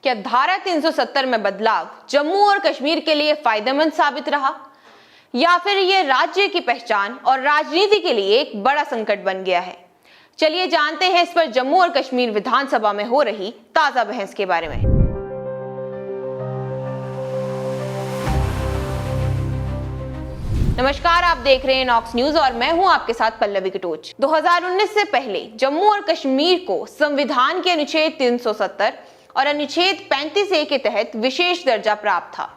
क्या धारा 370 में बदलाव जम्मू और कश्मीर के लिए फायदेमंद साबित रहा, या फिर ये राज्य की पहचान और राजनीति के लिए एक बड़ा संकट बन गया है? चलिए जानते हैं इस पर जम्मू और कश्मीर विधानसभा में हो रही ताजा बहस के बारे में। नमस्कार, आप देख रहे हैं नॉक्स न्यूज और मैं हूं आपके साथ पल्लवी कटोच। 2019 से पहले जम्मू और कश्मीर को संविधान के अनुच्छेद 370 और अनुच्छेद 35A के तहत विशेष दर्जा प्राप्त था।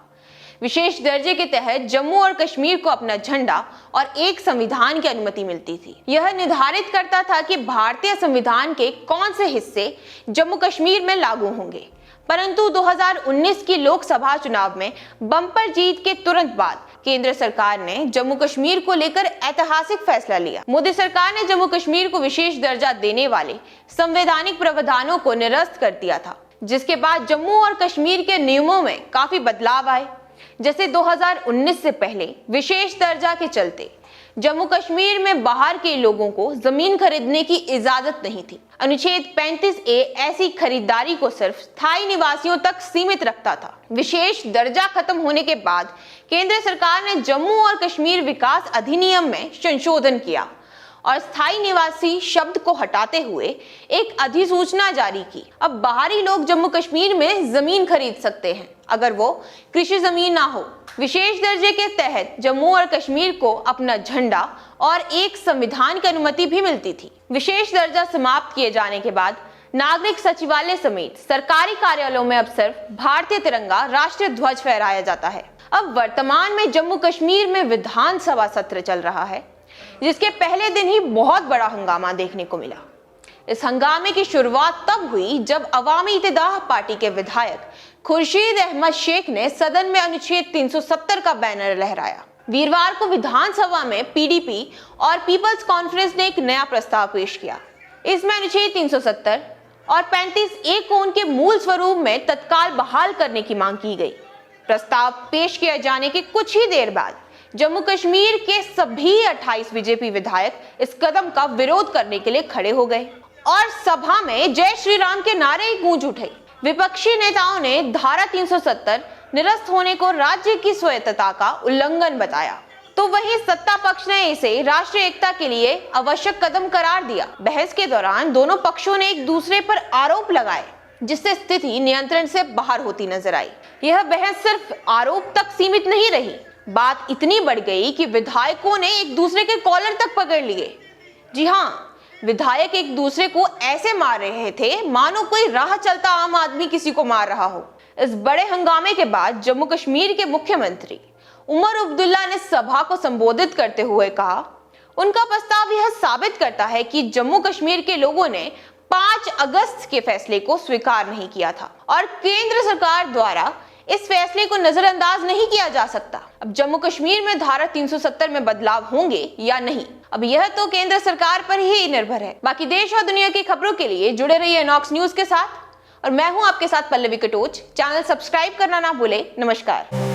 विशेष दर्जे के तहत जम्मू और कश्मीर को अपना झंडा और एक संविधान की अनुमति मिलती थी। यह निर्धारित करता था कि भारतीय संविधान के कौन से हिस्से जम्मू कश्मीर में लागू होंगे। परंतु 2019 की लोकसभा चुनाव में बम्पर जीत के तुरंत बाद केंद्र सरकार ने जम्मू कश्मीर को लेकर ऐतिहासिक फैसला लिया। मोदी सरकार ने जम्मू कश्मीर को विशेष दर्जा देने वाले संवैधानिक प्रावधानों को निरस्त कर दिया था, जिसके बाद जम्मू और कश्मीर के नियमों में काफी बदलाव आए। जैसे 2019 से पहले विशेष दर्जा के चलते जम्मू कश्मीर में बाहर के लोगों को जमीन खरीदने की इजाजत नहीं थी। अनुच्छेद 35A ऐसी खरीदारी को सिर्फ स्थायी निवासियों तक सीमित रखता था। विशेष दर्जा खत्म होने के बाद केंद्र सरकार ने जम्मू और कश्मीर विकास अधिनियम में संशोधन किया और स्थायी निवासी शब्द को हटाते हुए एक अधिसूचना जारी की। अब बाहरी लोग जम्मू कश्मीर में जमीन खरीद सकते हैं अगर वो कृषि जमीन ना हो। विशेष दर्जे के तहत जम्मू और कश्मीर को अपना झंडा और एक संविधान की अनुमति भी मिलती थी। विशेष दर्जा समाप्त किए जाने के बाद नागरिक सचिवालय समेत सरकारी कार्यालयों में अब सिर्फ भारतीय तिरंगा राष्ट्रीय ध्वज फहराया जाता है। अब वर्तमान में जम्मू कश्मीर में विधानसभा सत्र चल रहा है, जिसके पहले दिन ही बहुत बड़ा हंगामा देखने को मिला। इस हंगामे की शुरुआत तब हुई जब अवामी इत्तेहाद पार्टी के विधायक खुर्शीद अहमद शेख ने सदन में अनुच्छेद 370 का बैनर लहराया। वीरवार को विधानसभा में पीडीपी और पीपल्स कॉन्फ्रेंस ने एक नया प्रस्ताव पेश किया। इसमें अनुच्छेद 370 और 35A को उनके मूल स्वरूप में तत्काल बहाल करने की मांग की गई। प्रस्ताव पेश किए जाने के कुछ ही देर बाद जम्मू कश्मीर के सभी 28 बीजेपी विधायक इस कदम का विरोध करने के लिए खड़े हो गए और सभा में जय श्री राम के नारे गूंज उठे। विपक्षी नेताओं ने धारा 370 निरस्त होने को राज्य की स्वायत्तता का उल्लंघन बताया, तो वहीं सत्ता पक्ष ने इसे राष्ट्रीय एकता के लिए आवश्यक कदम करार दिया। बहस के दौरान दोनों पक्षों ने एक दूसरे पर आरोप लगाए, जिससे स्थिति नियंत्रण से बाहर होती नजर आई। यह बहस सिर्फ आरोप तक सीमित नहीं रही, बात इतनी बढ़ गई कि विधायकों ने एक दूसरे के कॉलर तक पकड़ लिए। जी हाँ, विधायक एक दूसरे को ऐसे मार रहे थे मानो कोई राह चलता आम आदमी किसी को मार रहा हो। इस बड़े हंगामे के बाद जम्मू कश्मीर के मुख्यमंत्री उमर अब्दुल्ला ने सभा को संबोधित करते हुए कहा, उनका प्रस्ताव यह साबित करता है कि जम्मू कश्मीर के लोगों ने 5 अगस्त के फैसले को स्वीकार नहीं किया था और केंद्र सरकार द्वारा इस फैसले को नजरअंदाज नहीं किया जा सकता। अब जम्मू कश्मीर में धारा 370 में बदलाव होंगे या नहीं, अब यह तो केंद्र सरकार पर ही निर्भर है। बाकी देश और दुनिया की खबरों के लिए जुड़े रहिए नॉक्स न्यूज के साथ और मैं हूं आपके साथ पल्लवी कटोच। चैनल सब्सक्राइब करना ना भूले। नमस्कार।